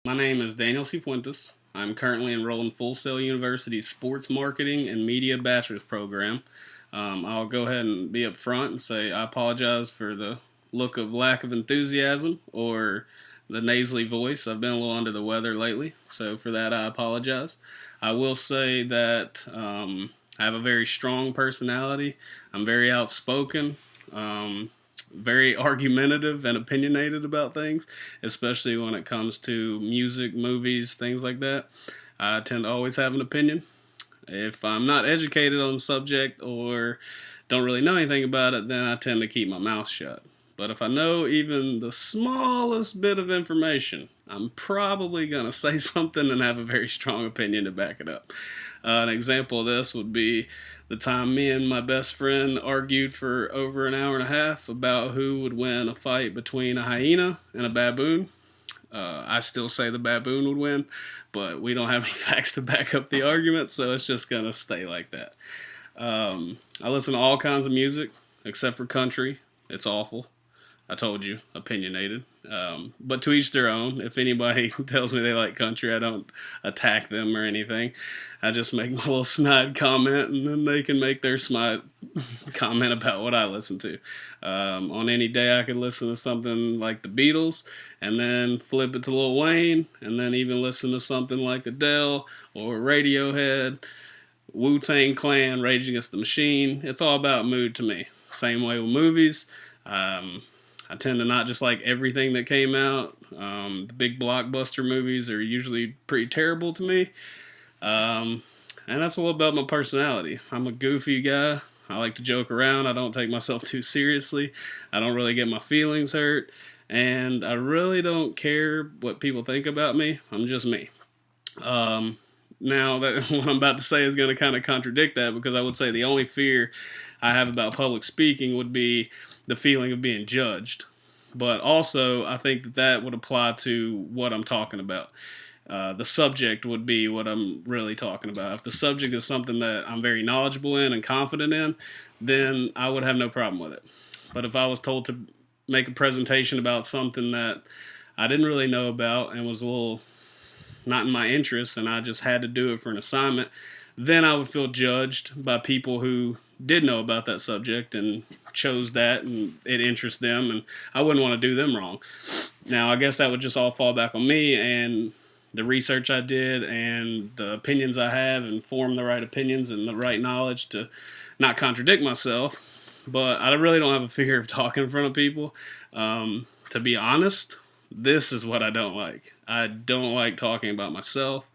My name is Daniel Cifuentes. I'm currently enrolled in Full Sail University's Sports Marketing and Media Bachelor's program. I'll go ahead and be upfront and say I apologize for the look of lack of enthusiasm or the nasally voice. I've been a little under the weather lately, so for that I apologize. I will say that I have a very strong personality. I'm very outspoken. Very argumentative and opinionated about things, especially when it comes to music, movies, things like that. I tend to always have an opinion. If I'm not educated on the subject or don't really know anything about it, then I tend to keep my mouth shut. But if I know even the smallest bit of information, I'm probably going to say something and have a very strong opinion to back it up. An example of this would be the time me and my best friend argued for over an hour and a half about who would win a fight between a hyena and a baboon. I still say the baboon would win, but we don't have any facts to back up the argument, so it's just going to stay like that. I listen to all kinds of music, except for country. It's awful. I told you, opinionated. But to each their own. If anybody tells me they like country, I don't attack them or anything. I just make my little snide comment, and then they can make their snide comment about what I listen to. On any day, I could listen to something like the Beatles, and then flip it to Lil Wayne, and then even listen to something like Adele or Radiohead, Wu-Tang Clan, Rage Against the Machine. It's all about mood to me. Same way with movies. I tend to not just like everything that came out. The big blockbuster movies are usually pretty terrible to me. And that's a little about my personality. I'm a goofy guy. I like to joke around. I don't take myself too seriously. I don't really get my feelings hurt. And I really don't care what people think about me. I'm just me. Now, that what I'm about to say is going to kind of contradict that, because I would say the only fear I have about public speaking would be the feeling of being judged. But also, I think that would apply to what I'm talking about. The subject would be what I'm really talking about. If the subject is something that I'm very knowledgeable in and confident in, then I would have no problem with it. But if I was told to make a presentation about something that I didn't really know about and was a little not in my interest, and I just had to do it for an assignment, then I would feel judged by people who did know about that subject and chose that, and it interests them, and I wouldn't want to do them wrong. Now, I guess that would just all fall back on me and the research I did and the opinions I have, and form the right opinions and the right knowledge to not contradict myself. But I really don't have a fear of talking in front of people. To be honest, this is what I don't like. I don't like talking about myself.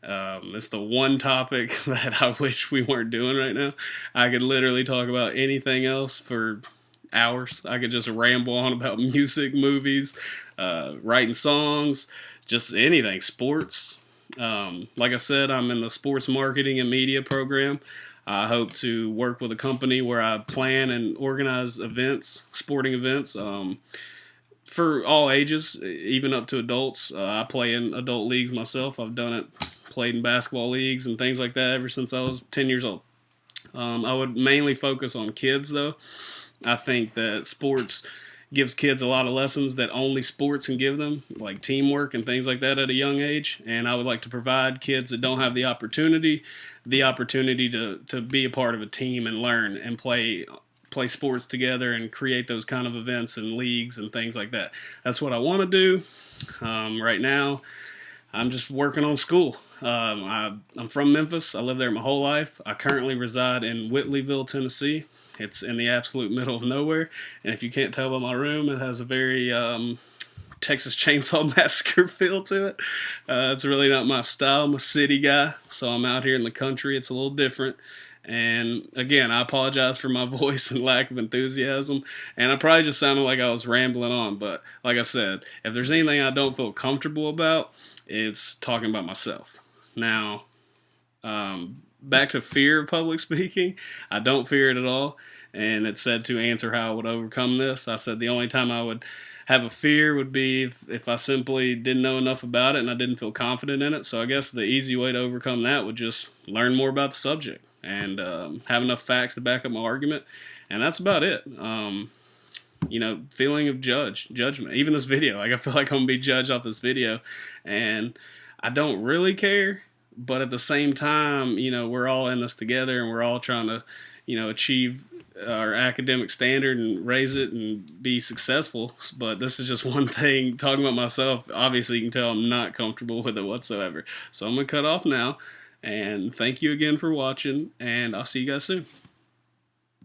It's the one topic that I wish we weren't doing right now. I could literally talk about anything else for hours. I could just ramble on about music, movies, writing songs, just anything, sports. Like I said, I'm in the sports marketing and media program. I hope to work with a company where I plan and organize events, sporting events, for all ages, even up to adults. I play in adult leagues myself. I've done it, played in basketball leagues and things like that ever since I was 10 years old. I would mainly focus on kids, though. I think that sports gives kids a lot of lessons that only sports can give them, like teamwork and things like that at a young age. And I would like to provide kids that don't have the opportunity to be a part of a team and learn and play sports together and create those kind of events and leagues and things like that. That's what I want to do. Right now, I'm just working on school. I'm from Memphis. I lived there my whole life. I currently reside in Whitleyville, Tennessee. It's in the absolute middle of nowhere. And if you can't tell by my room, it has a very Texas Chainsaw Massacre feel to it. It's really not my style. I'm a city guy, so I'm out here in the country. It's a little different. And again, I apologize for my voice and lack of enthusiasm. And I probably just sounded like I was rambling on. But like I said, if there's anything I don't feel comfortable about, it's talking about myself. Now, back to fear of public speaking. I don't fear it at all. And it said to answer how I would overcome this, I said the only time I would have a fear would be if I simply didn't know enough about it and I didn't feel confident in it. So I guess the easy way to overcome that would just learn more about the subject and have enough facts to back up my argument. And that's about it. feeling of judgment. Even this video, like I feel like I'm gonna be judged off this video, and I don't really care. But at the same time, we're all in this together, and we're all trying to, achieve our academic standard and raise it and be successful. But this is just one thing. Talking about myself, obviously you can tell I'm not comfortable with it whatsoever. So I'm gonna cut off now. And thank you again for watching, and I'll see you guys soon.